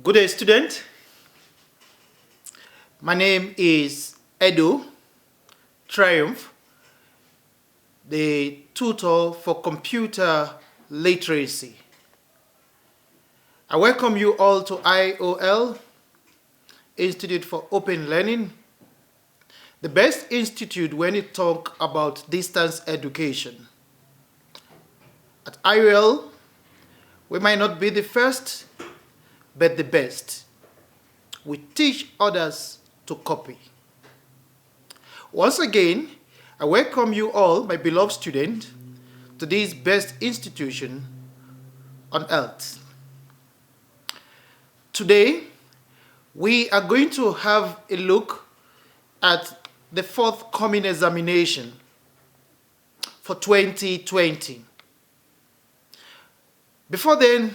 Good day, student. My name is Iol Triumph, the tutor for computer literacy. I welcome you all to Iol, Institute for Open Learning, the best institute when you talk about distance education. At Iol, we might not be the first, but the best. We teach others to copy. Once again, I welcome you all, my beloved student, to this best institution on earth. Today, we are going to have a look at the forthcoming examination for 2020. Before then,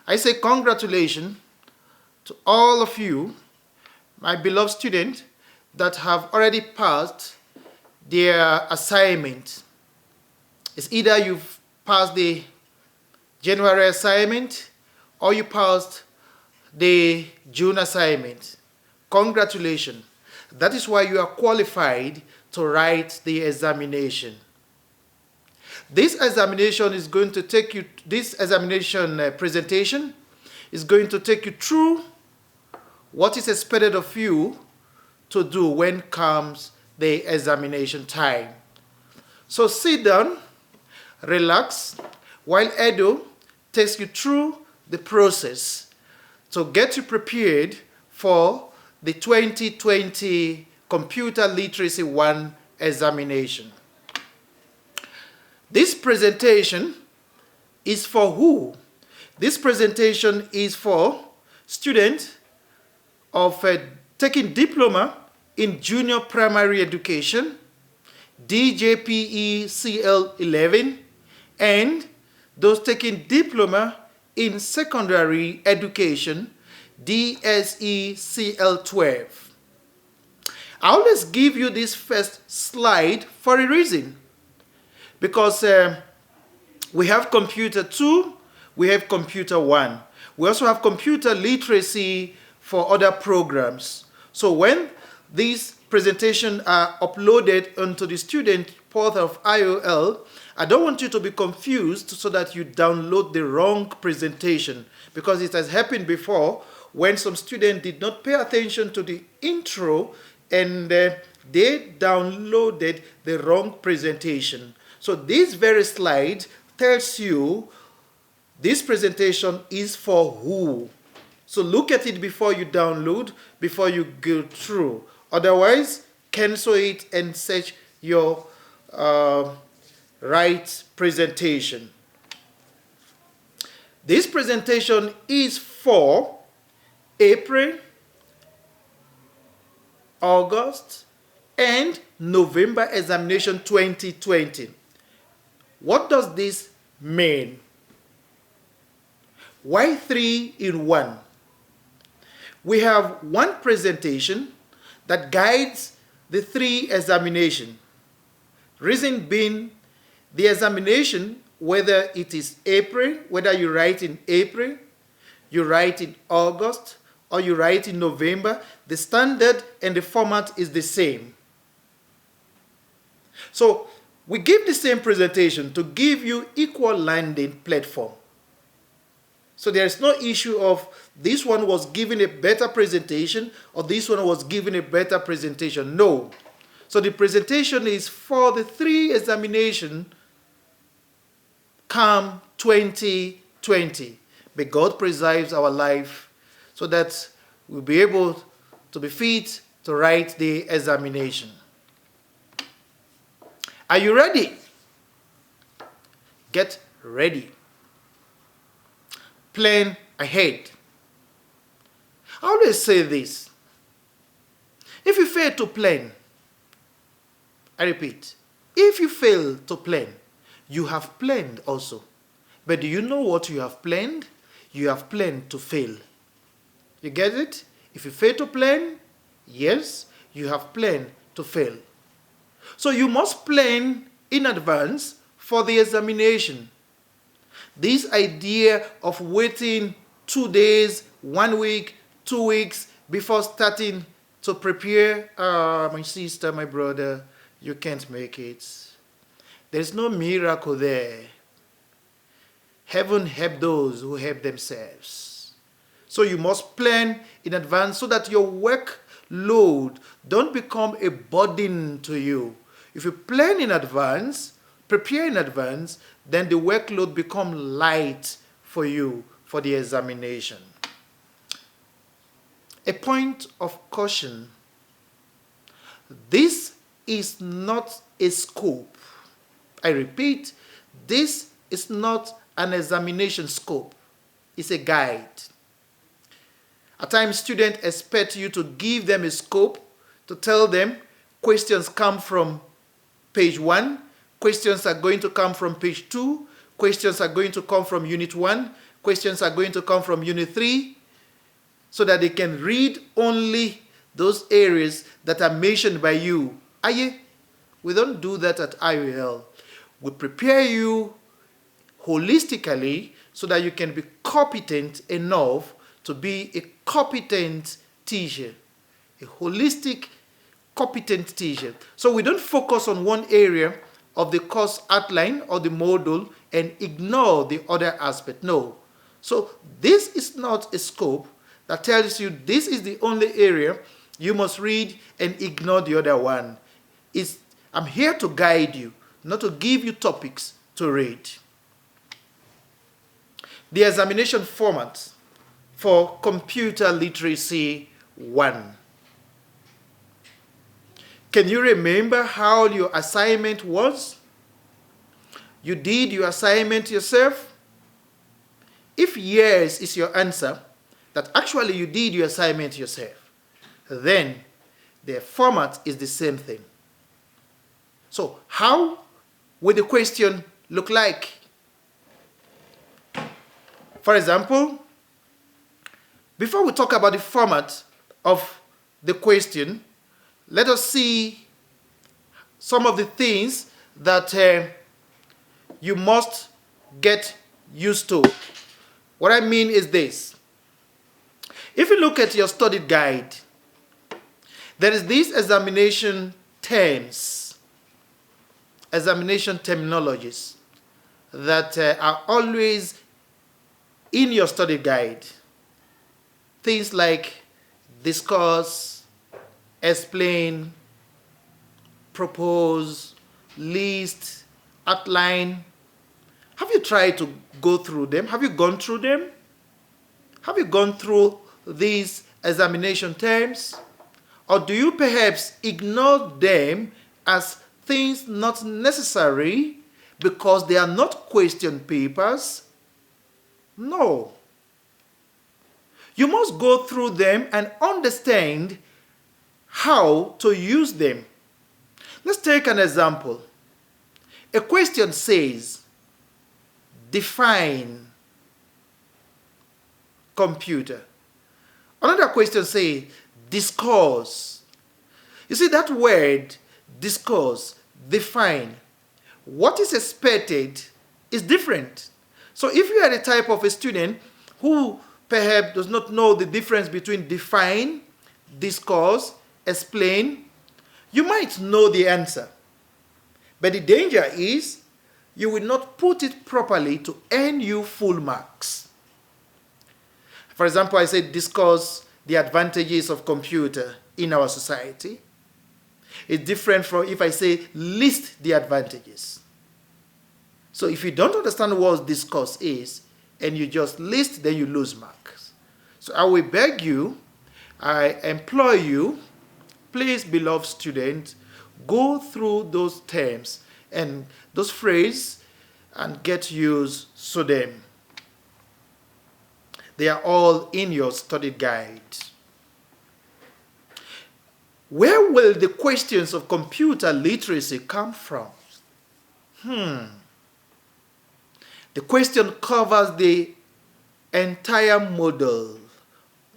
I say congratulations to all of you, my beloved students, that have already passed their assignment. It's either you've passed the January assignment or you passed the June assignment. Congratulations. That is why you are qualified to write the examination. This examination is going to take you, presentation is going to take you through what is expected of you to do when comes the examination time. So sit down, relax, while Iol takes you through the process to get you prepared for the 2020 Computer Literacy 1 examination. This presentation is for who? This presentation is for students of taking diploma in junior primary education, Djpe Cl11, and those taking diploma in secondary education, DSE Cl12. I always give you this first slide for a reason, because we have computer 2, we have computer 1. We also have computer literacy for other programs. So when these presentations are uploaded onto the student portal of Iol, I don't want you to be confused so that you download the wrong presentation, because it has happened before when some student did not pay attention to the intro and they downloaded the wrong presentation. So this very slide tells you this presentation is for who. So look at it before you download, before you go through. Otherwise, cancel it and search your right presentation. This presentation is for April, August, and November examination 2020. What does this mean? Why 3 in 1? We have one presentation that guides the 3 examinations. Reason being, the examination, whether it is April, whether you write in April, you write in August, or you write in November, the standard and the format is the same. So we give the same presentation to give you equal landing platform. So there is no issue of this one was given a better presentation or this one was given a better presentation. No. So the presentation is for the 3 examinations come 2020. May God preserve our life so that we'll be able to be fit to write the examination. Are you ready? Get ready. Plan ahead. I always say this. If you fail to plan, I repeat, if you fail to plan, you have planned also. But do you know what you have planned? You have planned to fail. You get it? If you fail to plan, yes, you have planned to fail. So you must plan in advance for the examination. This idea of waiting 2 days, 1 week, 2 weeks before starting to prepare. My sister, my brother, you can't make it. There's no miracle there. Heaven help those who help themselves. So you must plan in advance so that your workload don't become a burden to you. If you plan in advance, prepare in advance, then the workload becomes light for you for the examination. A point of caution: this is not a scope. I repeat, this is not an examination scope. It's a guide. At times, students expect you to give them a scope, to tell them questions come from page 1, questions are going to come from page 2, questions are going to come from unit 1, questions are going to come from unit 3, so that they can read only those areas that are mentioned by you. Aye, we don't do that at IOL. We prepare you holistically so that you can be competent enough to be a competent teacher, a holistic, competent teacher. So we don't focus on one area of the course outline or the module and ignore the other aspect. No. So this is not a scope that tells you this is the only area you must read and ignore the other one. I'm here to guide you, not to give you topics to read. The examination format for Computer Literacy 1. Can you remember how your assignment was? You did your assignment yourself? If yes is your answer, that actually you did your assignment yourself, then the format is the same thing. So how will the question look like? For example, before we talk about the format of the question, let us see some of the things that you must get used to. What I mean is this. If you look at your study guide, there is these examination terms, examination terminologies that are always in your study guide. Things like discuss, explain, propose, list, outline. Have you tried to go through them? Have you gone through them? Have you gone through these examination terms? Or do you perhaps ignore them as things not necessary because they are not question papers? No. You must go through them and understand how to use them. Let's take an example. A question says, define computer. Another question says, discourse. You see that word, discourse, define. What is expected is different. So if you are the type of a student who perhaps does not know the difference between define, discourse, explain, you might know the answer. But the danger is you will not put it properly to earn you full marks. For example, I said discuss the advantages of computer in our society. It's different from if I say list the advantages. So if you don't understand what discuss is and you just list, then you lose marks. So I will beg you, I implore you, please, beloved student, go through those terms and those phrases and get used to them. They are all in your study guide. Where will the questions of computer literacy come from? The question covers the entire model.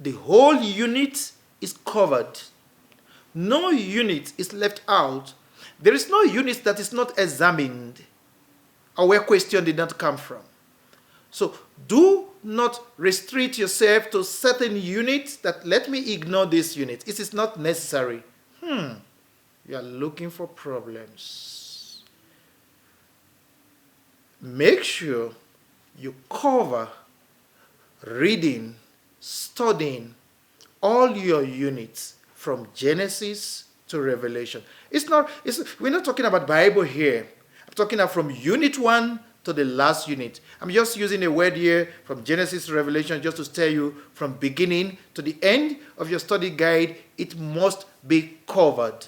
The whole unit is covered. No unit is left out. There is no unit that is not examined or where question did not come from. So do not restrict yourself to certain units that let me ignore this unit. It is not necessary. You are looking for problems. Make sure you cover reading, studying all your units from Genesis to Revelation. We're not talking about Bible here. I'm talking about from unit 1 to the last unit. I'm just using a word here from Genesis to Revelation just to tell you from beginning to the end of your study guide, it must be covered.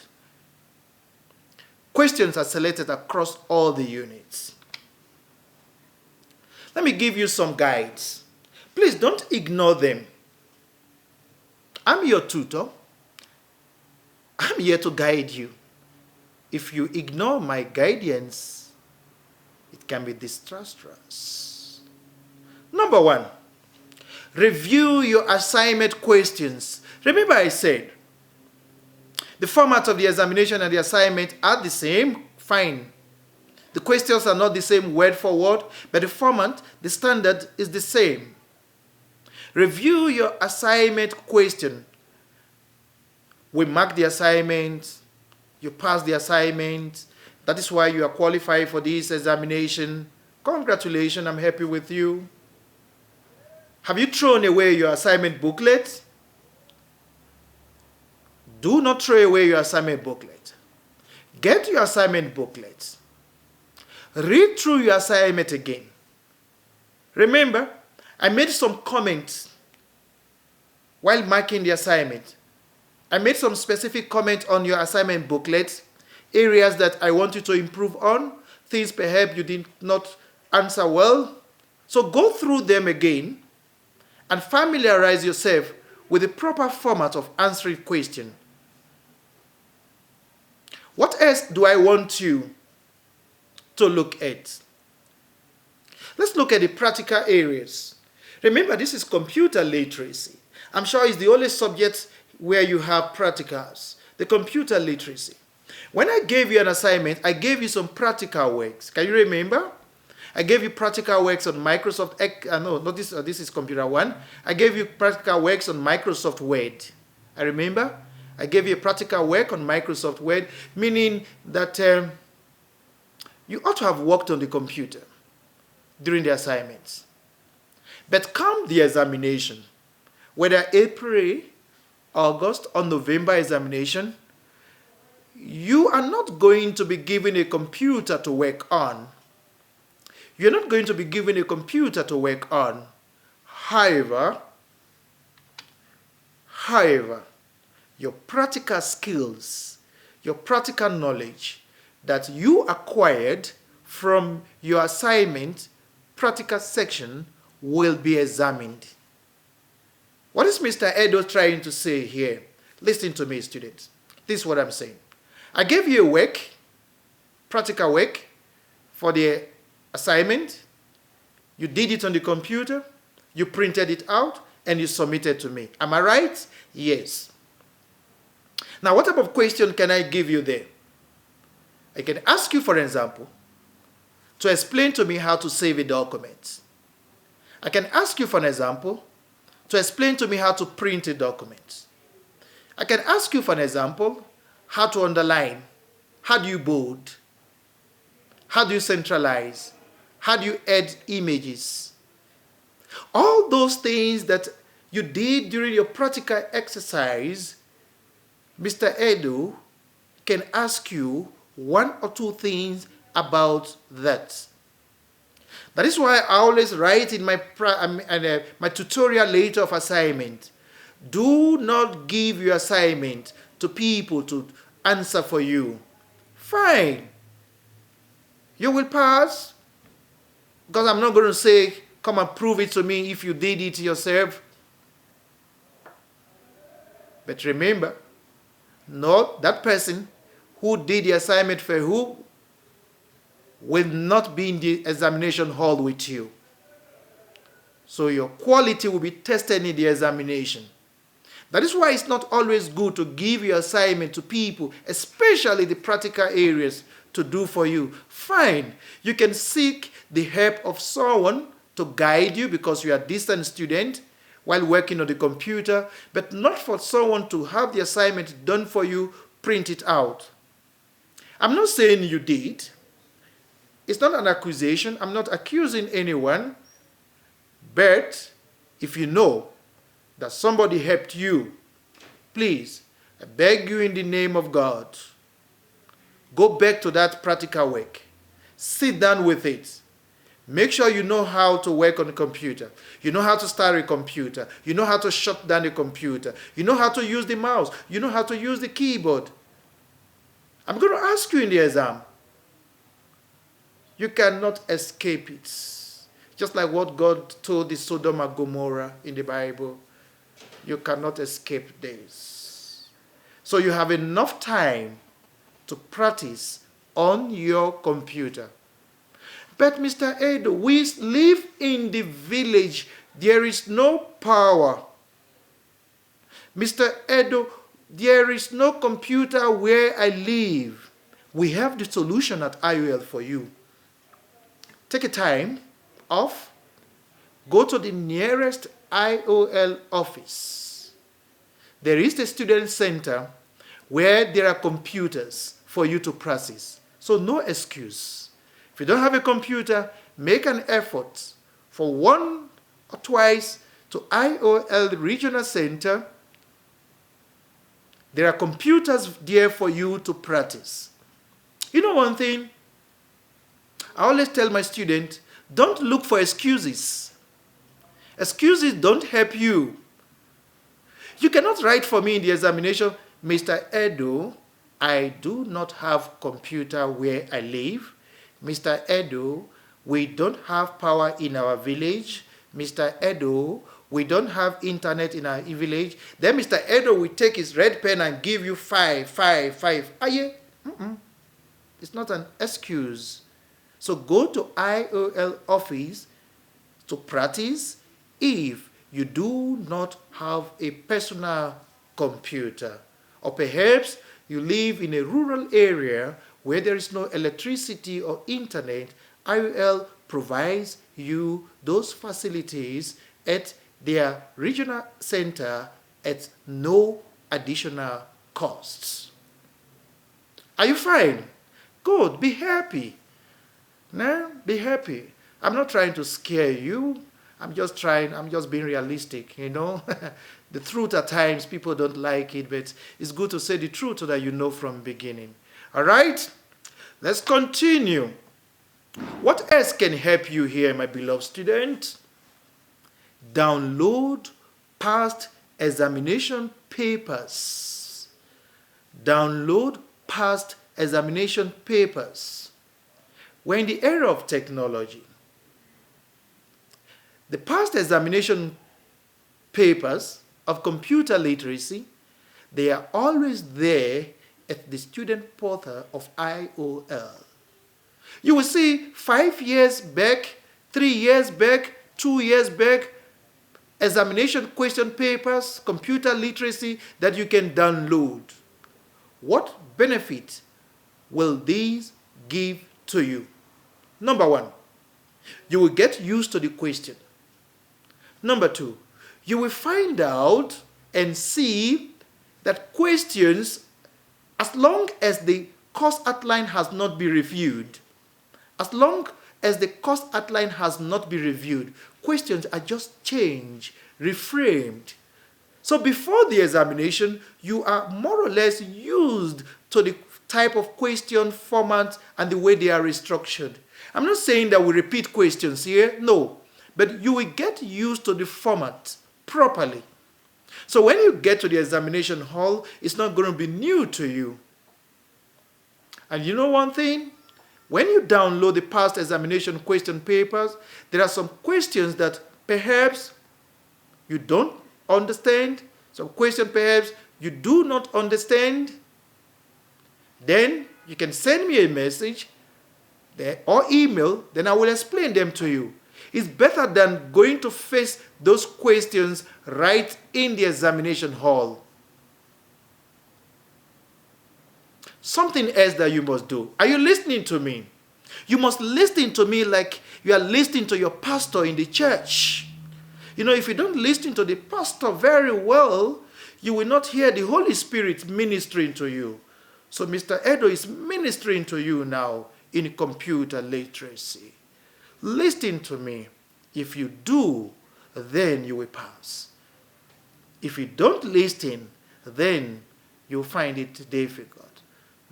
Questions are selected across all the units. Let me give you some guides. Please don't ignore them. I'm your tutor. I'm here to guide you. If you ignore my guidance, it can be disastrous. Number 1, review your assignment questions. Remember I said, the format of the examination and the assignment are the same. Fine. The questions are not the same word for word, but the format, the standard is the same. Review your assignment question. We mark the assignment. You pass the assignment. That is why you are qualified for this examination. Congratulations, I'm happy with you. Have you thrown away your assignment booklet? Do not throw away your assignment booklet. Get your assignment booklet. Read through your assignment again. Remember, I made some comments while marking the assignment. I made some specific comments on your assignment booklet, areas that I want you to improve on, things perhaps you did not answer well. So go through them again and familiarize yourself with the proper format of answering questions. What else do I want you to look at? Let's look at the practical areas. Remember, this is computer literacy. I'm sure it's the only subject where you have practicals, the computer literacy. When I gave you an assignment, I gave you some practical works. Can you remember? I gave you practical works on Microsoft, this is computer 1. I gave you practical works on Microsoft Word. I remember? I gave you a practical work on Microsoft Word, meaning that you ought to have worked on the computer during the assignments. But come the examination, whether April, August, or November examination, you are not going to be given a computer to work on. You're not going to be given a computer to work on. However, your practical skills, your practical knowledge that you acquired from your assignment practical section will be examined. What is Mr. Edo trying to say here? Listen to me, students. This is what I'm saying. I gave you a work, practical work, for the assignment. You did it on the computer, you printed it out, and you submitted to me. Am I right? Yes. Now, what type of question can I give you there? I can ask you, for example, to explain to me how to save a document. I can ask you, for an example, to explain to me how to print a document. I can ask you, for an example, how to underline. How do you bold? How do you centralize? How do you add images? All those things that you did during your practical exercise, Mr. Edu can ask you 1 or 2 things about that. That is why I always write in my tutorial later of assignment, do not give your assignment to people to answer for you. Fine. You will pass, because I'm not going to say, come and prove it to me if you did it yourself. But remember, not that person who did the assignment for who will not be in the examination hall with you. So your quality will be tested in the examination. That is why it's not always good to give your assignment to people, especially the practical areas, to do for you. Fine, you can seek the help of someone to guide you because you are a distant student while working on the computer, but not for someone to have the assignment done for you, print it out. I'm not saying you did. It's not an accusation. I'm not accusing anyone. But if you know that somebody helped you, please, I beg you in the name of God, go back to that practical work. Sit down with it. Make sure you know how to work on a computer. You know how to start a computer. You know how to shut down a computer. You know how to use the mouse. You know how to use the keyboard. I'm going to ask you in the exam. You cannot escape it. Just like what God told the Sodom and Gomorrah in the Bible. You cannot escape this. So you have enough time to practice on your computer. But Mr. Edo, we live in the village. There is no power. Mr. Edo, there is no computer where I live. We have the solution at Iol for you. Take a time off. Go to the nearest Iol office. There is the student center where there are computers for you to practice. So no excuse. If you don't have a computer, make an effort for one or twice to Iol Regional Center. There are computers there for you to practice. You know one thing? I always tell my students, don't look for excuses. Excuses don't help you. You cannot write for me in the examination, Mr. Edo, I do not have computer where I live. Mr. Edo, we don't have power in our village. Mr. Edo, we don't have internet in our village. Then Mr. Edo will take his red pen and give you 5, 5, 5. Aye? It's not an excuse. So go to Iol office to practice if you do not have a personal computer. Or perhaps you live in a rural area where there is no electricity or internet. Iol provides you those facilities at their regional center at no additional costs. Are you fine? Good. Be happy. Now, be happy. I'm not trying to scare you. I'm just being realistic, you know. The truth at times, people don't like it, but it's good to say the truth so that you know from the beginning. All right? Let's continue. What else can help you here, my beloved student? Download past examination papers. Download past examination papers. We're in the era of technology. The past examination papers of computer literacy, they are always there at the student portal of Iol. You will see 5 years back, 3 years back, 2 years back, examination question papers, computer literacy that you can download. What benefit will these give to you? Number 1, you will get used to the question. Number 2, you will find out and see that questions, as long as the course outline has not been reviewed, questions are just changed, reframed. So before the examination, you are more or less used to the type of question format and the way they are restructured. I'm not saying that we repeat questions here, no. But you will get used to the format properly. So when you get to the examination hall, it's not going to be new to you. And you know one thing? When you download the past examination question papers, there are some questions that perhaps you don't understand, some questions perhaps you do not understand. Then you can send me a message or email, then I will explain them to you. It's better than going to face those questions right in the examination hall. Something else that you must do. Are you listening to me? You must listen to me like you are listening to your pastor in the church. You know, if you don't listen to the pastor very well, you will not hear the Holy Spirit ministering to you. So Mr. Edo is ministering to you now in computer literacy. Listen to me. If you do, then you will pass. If you don't listen, then you'll find it difficult.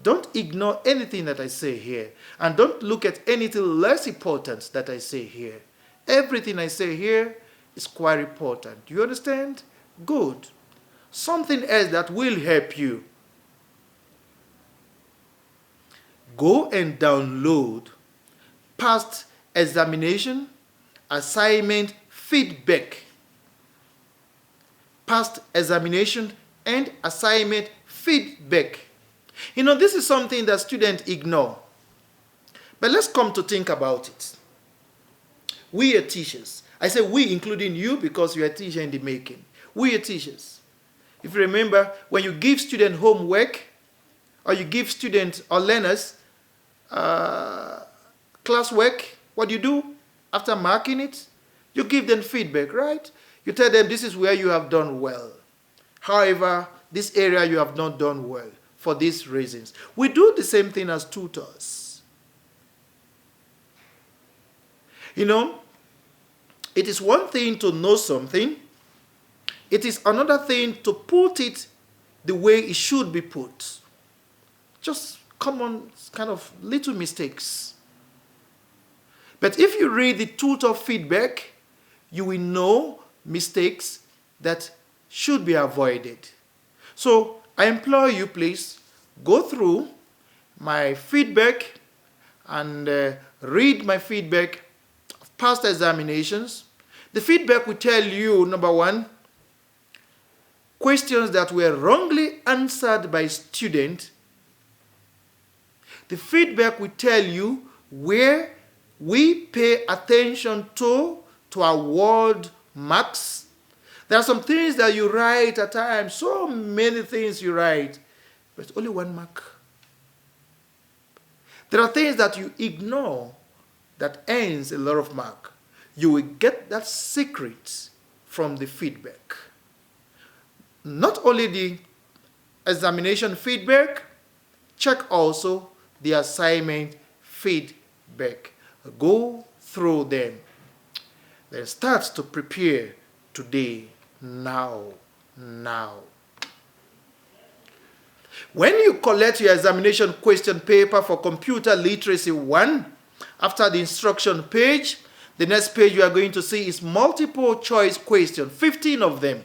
Don't ignore anything that I say here. And don't look at anything less important that I say here. Everything I say here is quite important. Do you understand? Good. Something else that will help you. Go and download past examination, assignment, feedback. Past examination and assignment feedback. You know, this is something that students ignore. But let's come to think about it. We are teachers. I say we, including you, because you are a teacher in the making. We are teachers. If you remember, when you give students homework, or you give students or learners classwork, what do you do after marking it? You give them feedback, right? You tell them this is where you have done well. However, this area you have not done well for these reasons. We do the same thing as tutors. You know, it is one thing to know something. It is another thing to put it the way it should be put. Just common kind of little mistakes. But if you read the tutor feedback, you will know mistakes that should be avoided. So I implore you, please, go through my feedback and read my feedback of past examinations. The feedback will tell you, number one, questions that were wrongly answered by student. The feedback will tell you where we pay attention to award marks. There are some things that you write at times, so many things you write, but only 1 mark. There are things that you ignore that earns a lot of mark. You will get that secret from the feedback. Not only the examination feedback, check also the assignment feedback. Go through them. Then start to prepare today, now. When you collect your examination question paper for computer literacy 1, after the instruction page, the next page you are going to see is multiple choice question, 15 of them.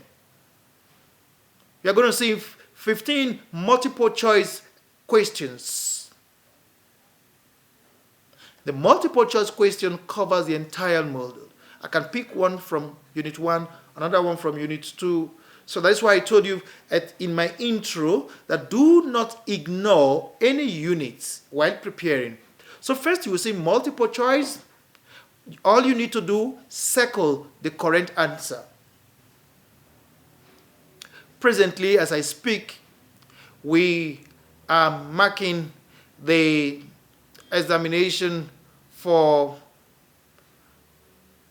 You are going to see 15 multiple choice questions. The multiple choice question covers the entire module. I can pick one from Unit 1, another one from Unit 2. So that's why I told you in my intro that do not ignore any units while preparing. So first you will see multiple choice. All you need to do, circle the correct answer. Presently, as I speak, we are marking the examination for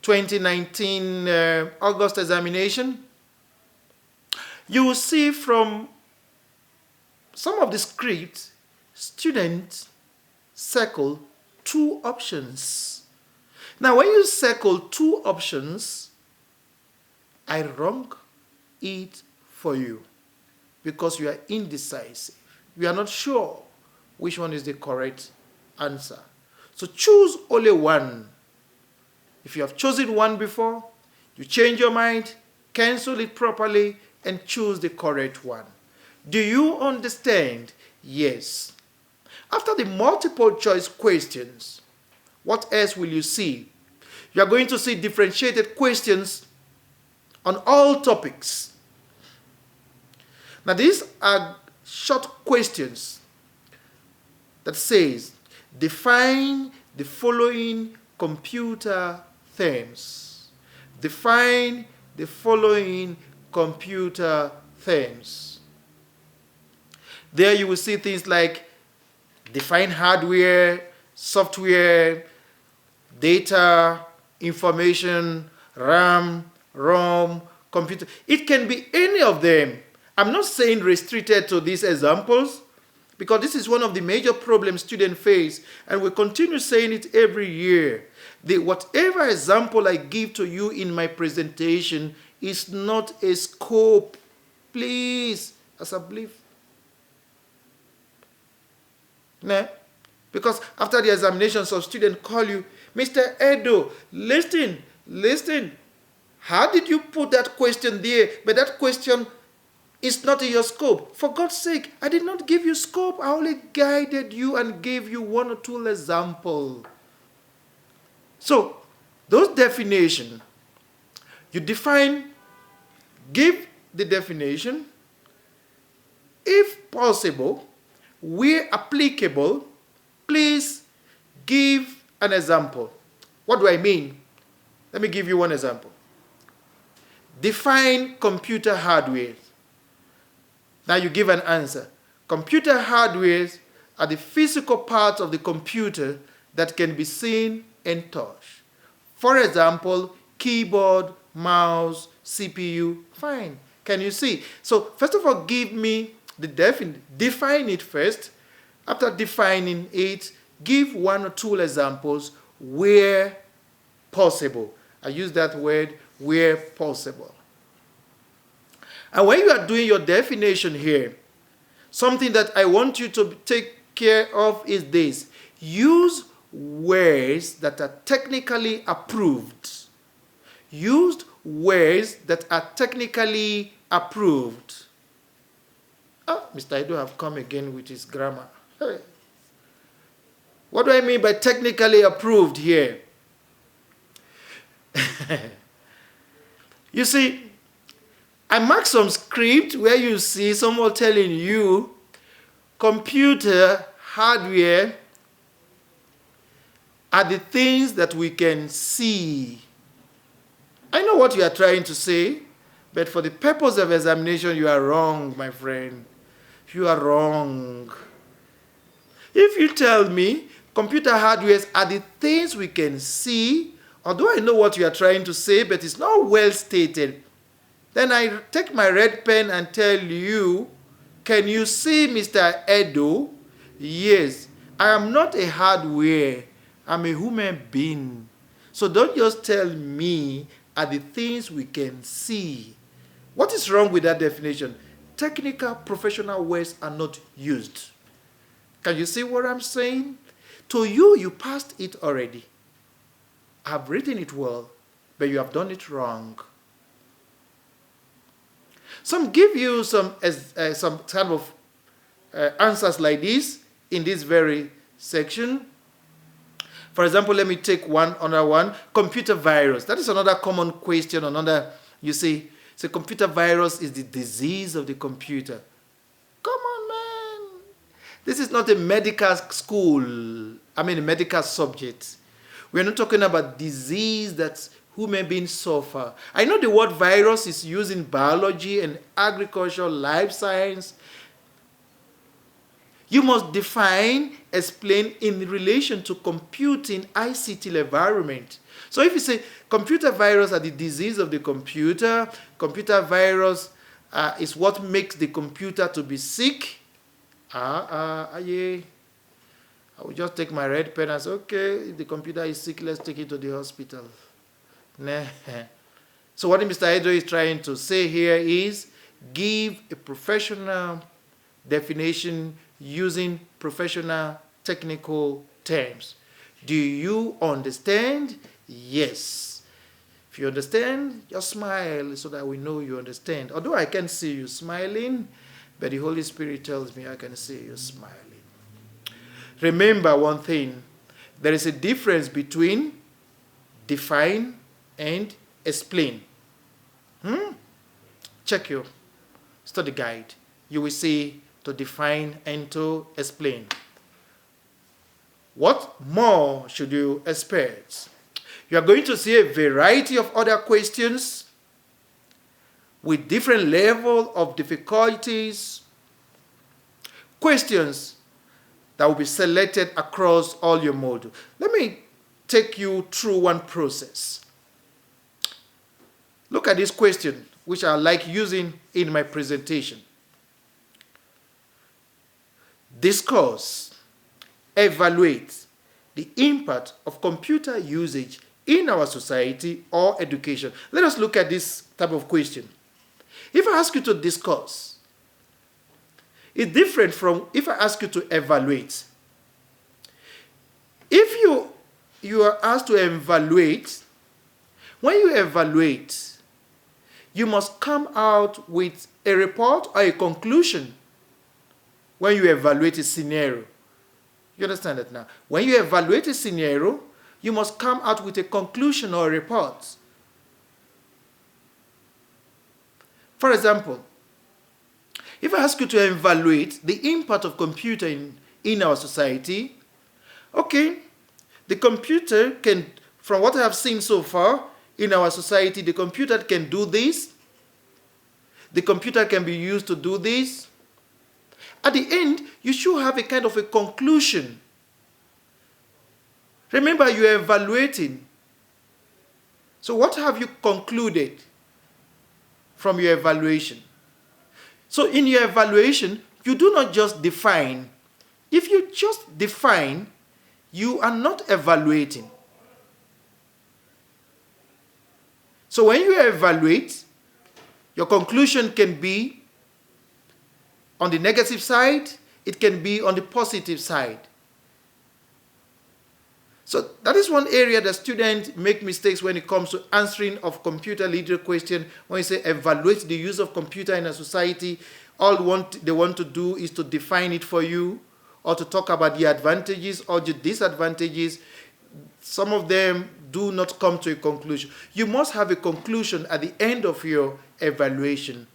2019 August examination. You will see from some of the scripts, students circle 2 options. Now, when you circle 2 options, I rank it for you because you are indecisive. You are not sure which one is the correct answer. So choose only one. If you have chosen one before, you change your mind, cancel it properly, and choose the correct one. Do you understand? Yes. After the multiple choice questions, what else will you see? You are going to see differentiated questions on all topics. Now these are short questions that says, define the following computer terms. Define the following computer terms. There you will see things like define hardware, software, data, information, RAM, ROM, computer. It can be any of them. I'm not saying restricted to these examples, because this is one of the major problems students face, and we continue saying it every year. Whatever example I give to you in my presentation is not a scope. Please, as I believe. Nah? Because after the examination, some students call you, Mr. Edo, listen. How did you put that question there? But that question is not in your scope. For God's sake, I did not give you scope. I only guided you and gave you one or two examples. So, those definitions, you define, give the definition. If possible, where applicable, please give an example. What do I mean? Let me give you one example. Define computer hardware. Now you give an answer. Computer hardware are the physical parts of the computer that can be seen and touched. For example, keyboard, mouse, CPU. Fine. Can you see? So first of all, give me the define it first. After defining it, give one or two examples where possible. I use that word, where possible. And when you are doing your definition here, something that I want you to take care of is this. Use words that are technically approved. Use words that are technically approved. Oh, Mr. Edo have come again with his grammar. Hey. What do I mean by technically approved here? You see, I marked some script where you see someone telling you computer hardware are the things that we can see. I know what you are trying to say, but for the purpose of examination, you are wrong, my friend. You are wrong. If you tell me computer hardware are the things we can see, although I know what you are trying to say, but it's not well stated, then I take my red pen and tell you, can you see Mr. Edo? Yes, I am not a hardware. I'm a human being. So don't just tell me are the things we can see. What is wrong with that definition? Technical, professional words are not used. Can you see what I'm saying? To you, you passed it already. I've written it well, but you have done it wrong. Some give you some kind of answers like this in this very section. For example, let me take another one. Computer virus. That is another common question. You see, so computer virus is the disease of the computer. Come on, man. This is not a medical school. I mean, a medical subject. We're not talking about disease that human beings suffer. I know the word virus is used in biology and agriculture, life science. You must define, explain in relation to computing ICT environment. So if you say computer virus are the disease of the computer virus is what makes the computer to be sick. Yeah. I will just take my red pen and say, okay, if the computer is sick, let's take it to the hospital. Nah. So what Mr. Edo is trying to say here is give a professional definition using professional technical terms. Do you understand? Yes. If you understand, just smile so that we know you understand. Although I can see you smiling, but the Holy Spirit tells me I can see you smiling. Remember one thing. There is a difference between define and explain. Check your study guide. You will see to define and to explain. What more should you expect? You are going to see a variety of other questions with different level of difficulties. Questions that will be selected across all your modules. Let me take you through one process. Look at this question, which I like using in my presentation. Discuss, evaluate the impact of computer usage in our society or education. Let us look at this type of question. If I ask you to discuss, it's different from if I ask you to evaluate. If you are asked to evaluate, when you evaluate, you must come out with a report or a conclusion when you evaluate a scenario. You understand that now? When you evaluate a scenario, you must come out with a conclusion or a report. For example, if I ask you to evaluate the impact of computer in our society, okay, the computer can, from what I have seen so far in our society, the computer can do this. The computer can be used to do this. At the end, you should have a kind of a conclusion. Remember, you are evaluating. So what have you concluded from your evaluation? So in your evaluation, you do not just define. If you just define, you are not evaluating. So when you evaluate, your conclusion can be on the negative side, it can be on the positive side. So that is one area that students make mistakes when it comes to answering of computer literate question. When you say evaluate the use of computer in a society, all they want to do is to define it for you or to talk about the advantages or the disadvantages. Some of them do not come to a conclusion. You must have a conclusion at the end of your evaluation.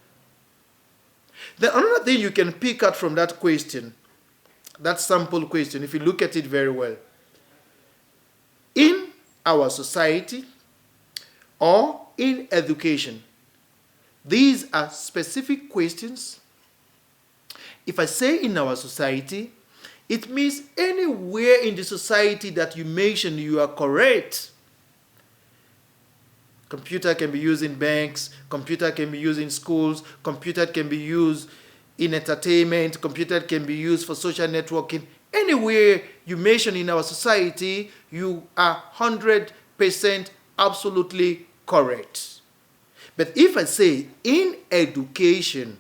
Then another thing you can pick out from that question, that sample question, if you look at it very well, in our society or in education, these are specific questions. If I say in our society, it means anywhere in the society that you mention, you are correct. Computer can be used in banks, computer can be used in schools, computer can be used in entertainment, computer can be used for social networking. Anywhere you mention in our society, you are 100% absolutely correct. But if I say in education,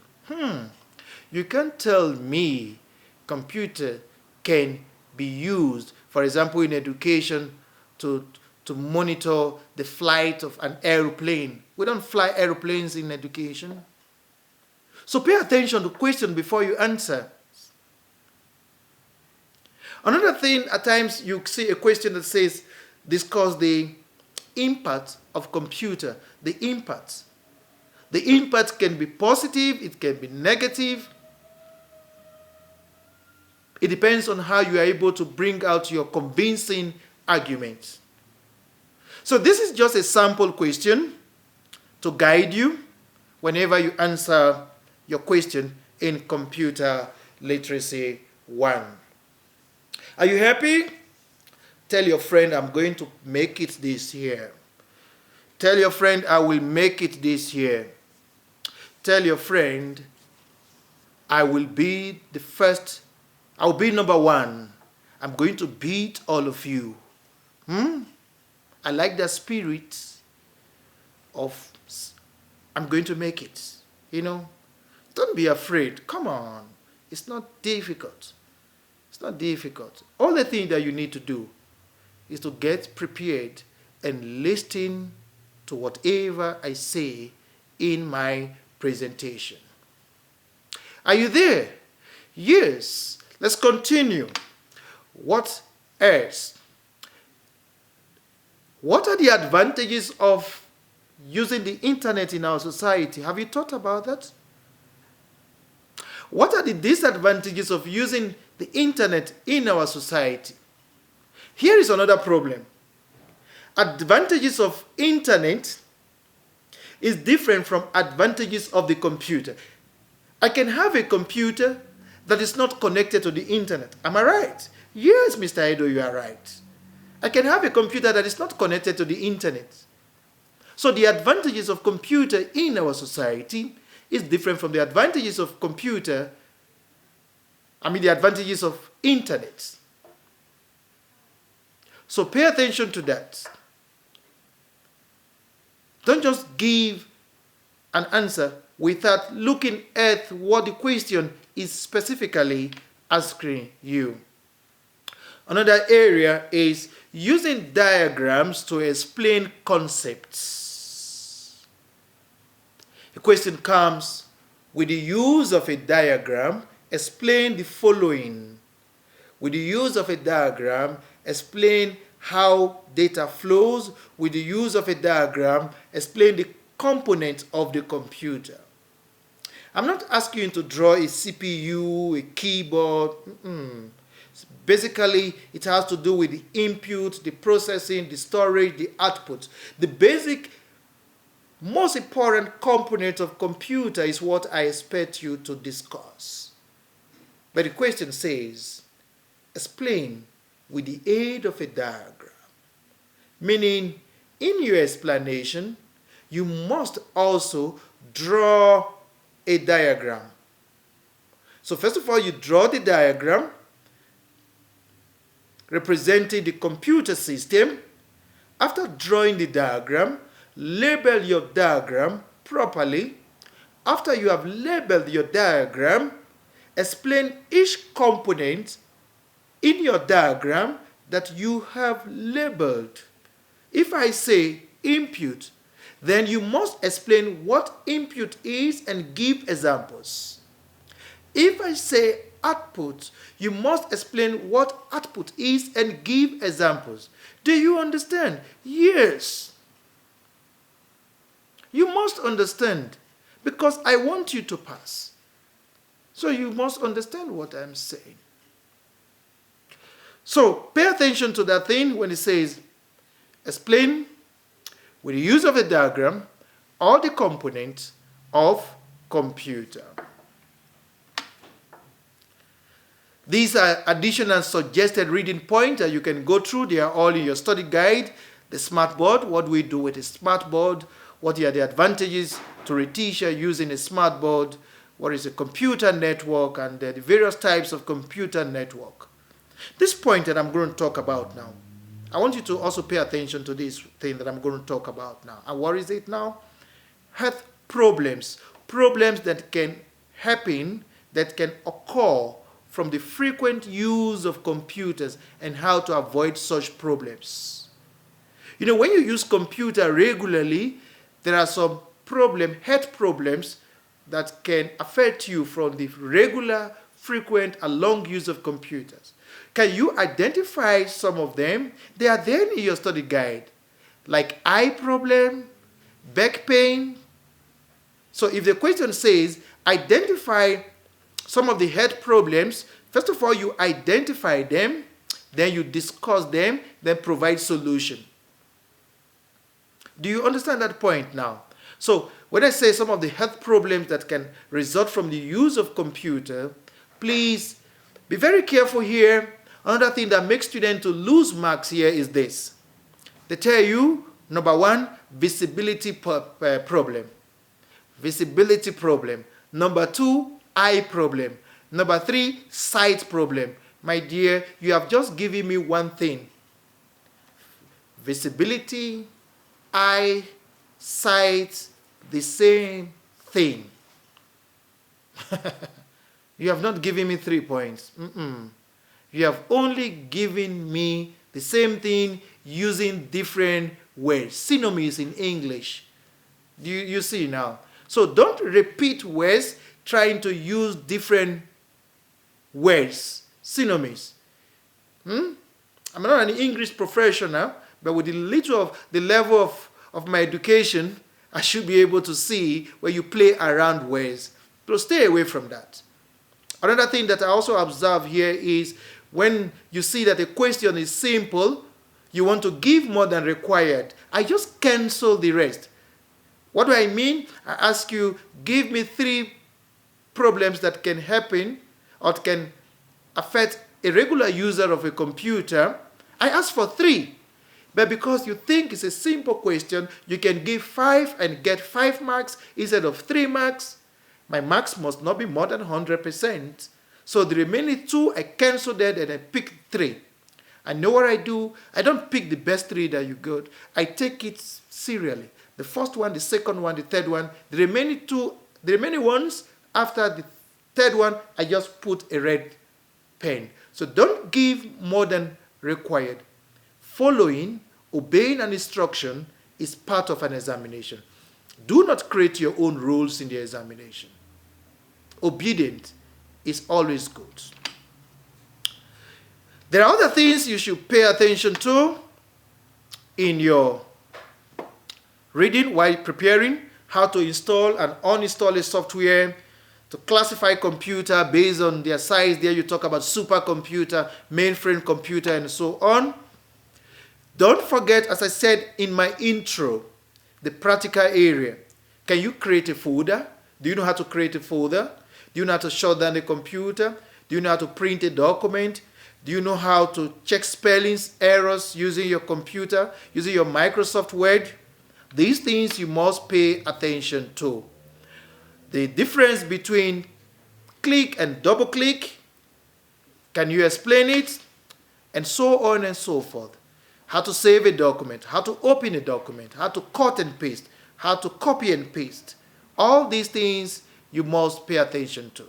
you can't tell me computer can be used, for example, in education to monitor the flight of an airplane. We don't fly airplanes in education. So pay attention to the question before you answer. Another thing, at times you see a question that says, discuss the impact of computer. The impact. The impact can be positive, it can be negative. It depends on how you are able to bring out your convincing arguments. So this is just a sample question to guide you whenever you answer your question in Computer Literacy 1. Are you happy? Tell your friend, I'm going to make it this year. Tell your friend, I will make it this year. Tell your friend, I will be the first. I'll be number one. I'm going to beat all of you. I like that spirit of I'm going to make it. You know, don't be afraid. Come on. It's not difficult. It's not difficult. All the thing that you need to do is to get prepared and listen to whatever I say in my presentation. Are you there? Yes. Let's continue. What else? What are the advantages of using the internet in our society? Have you thought about that? What are the disadvantages of using the internet in our society? Here is another problem. Advantages of internet is different from advantages of the computer. I can have a computer that is not connected to the internet. Am I right? Yes, Mr. Edo, you are right. I can have a computer that is not connected to the internet. So the advantages of computer in our society is different from the advantages of the advantages of internet. So pay attention to that. Don't just give an answer without looking at what the question is specifically asking you. Another area is using diagrams to explain concepts. The question comes with the use of a diagram, explain the following. With the use of a diagram, explain how data flows. With the use of a diagram, explain the components of the computer. I'm not asking you to draw a CPU, a keyboard. Basically, it has to do with the input, the processing, the storage, the output. The basic, most important component of computer is what I expect you to discuss. But the question says, explain with the aid of a diagram. Meaning, in your explanation, you must also draw a diagram. So first of all, you draw the diagram representing the computer system. After drawing the diagram, label your diagram properly. After you have labeled your diagram, explain each component in your diagram that you have labeled. If I say input, then you must explain what input is and give examples. If I say output, you must explain what output is and give examples. Do you understand? Yes. You must understand, because I want you to pass. So you must understand what I'm saying. So pay attention to that thing when it says, explain with the use of a diagram all the components of computer. These are additional suggested reading points that you can go through. They are all in your study guide. The Smartboard, what do we do with a Smartboard? What are the advantages to a teacher using a Smartboard? What is a computer network, and the various types of computer network. This point that I'm going to talk about now, I want you to also pay attention to this thing that I'm going to talk about now. And what is it now? Health problems. Problems that can happen, that can occur from the frequent use of computers, and how to avoid such problems. You know, when you use computer regularly, there are some health problems that can affect you from the regular, frequent, and long use of computers. Can you identify some of them? They are there in your study guide, like eye problem, back pain. So if the question says, identify some of the health problems, first of all, you identify them, then you discuss them, then provide solution. Do you understand that point now? So when I say some of the health problems that can result from the use of computer, please be very careful here. Another thing that makes students to lose marks here is this. They tell you, number one, visibility problem. Visibility problem. Number two, eye problem. Number three, sight problem. My dear, you have just given me one thing. Visibility, eye, sight, the same thing. You have not given me 3 points. You have only given me the same thing using different words. Synonyms in English. You see now. So don't repeat words trying to use different words. Synonyms. I'm not an English professional, but with the level of my education, I should be able to see where you play around words. So stay away from that. Another thing that I also observe here is when you see that a question is simple, you want to give more than required. I just cancel the rest. What do I mean? I ask you, give me 3 problems that can happen, or it can affect a regular user of a computer, I ask for 3. But because you think it's a simple question, you can give 5 and get 5 marks instead of 3 marks. My marks must not be more than 100%. So the remaining 2, I cancel that and I pick 3. I know what I do. I don't pick the best 3 that you got. I take it serially. The first one, the second one, the third one. The remaining ones, after the third one, I just put a red pen. So don't give more than required. Following, obeying an instruction is part of an examination. Do not create your own rules in the examination. Obedient is always good. There are other things you should pay attention to in your reading while preparing: how to install and uninstall a software, to classify computer based on their size. There you talk about supercomputer, mainframe computer, and so on. Don't forget, as I said in my intro, the practical area. Can you create a folder? Do you know how to create a folder? Do you know how to shut down the computer? Do you know how to print a document? Do you know how to check spellings, errors using your computer, using your Microsoft Word? These things you must pay attention to. The difference between click and double click, can you explain it? And so on and so forth. How to save a document, how to open a document, how to cut and paste, how to copy and paste. All these things you must pay attention to.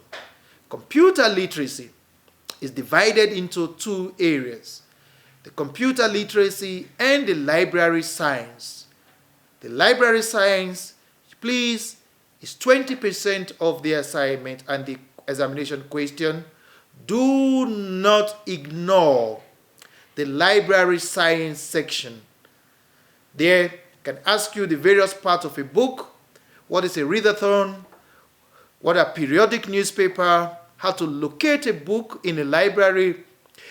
Computer literacy is divided into 2 areas: the computer literacy and the library science. The library science, please, is 20% of the assignment and the examination question. Do not ignore the library science section. There can ask you the various parts of a book, what is a readathon, what are periodic newspaper, how to locate a book in a library.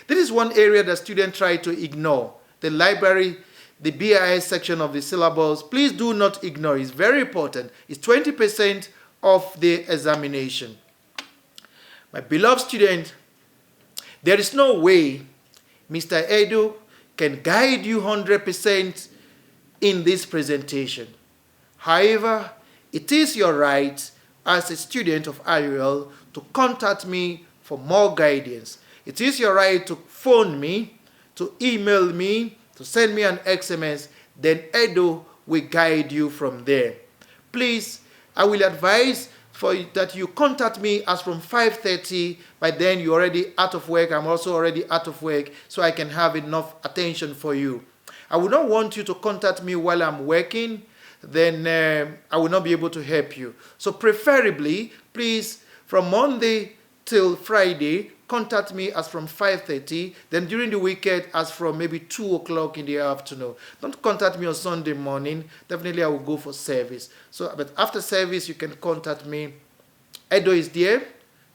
This is one area that students try to ignore. The library, the BIS section of the syllabus, please do not ignore. It's very important. It's 20% of the examination. My beloved student, there is no way Mr. Edu can guide you 100% in this presentation. However, it is your right as a student of Iol to contact me for more guidance. It is your right to phone me, to email me, to send me an SMS. Then Edu will guide you from there. Please, I will advise that you contact me as from 5:30. By then you're already out of work. I'm also already out of work, so I can have enough attention for you. I would not want you to contact me while I'm working. Then I will not be able to help you. So preferably, please, from Monday till Friday, contact me as from 5:30. Then during the weekend, as from maybe 2 o'clock in the afternoon. Don't contact me on Sunday morning. Definitely I will go for service. So, but after service, you can contact me. Edo is there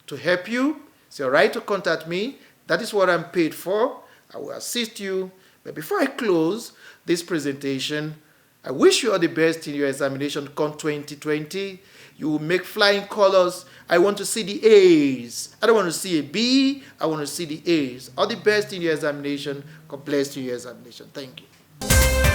to help you. It's your right to contact me. That is what I'm paid for. I will assist you. But before I close this presentation, I wish you all the best in your examination come 2020. You will make flying colors. I want to see the A's. I don't want to see a B. I want to see the A's. All the best in your examination. God bless you in your examination. Thank you.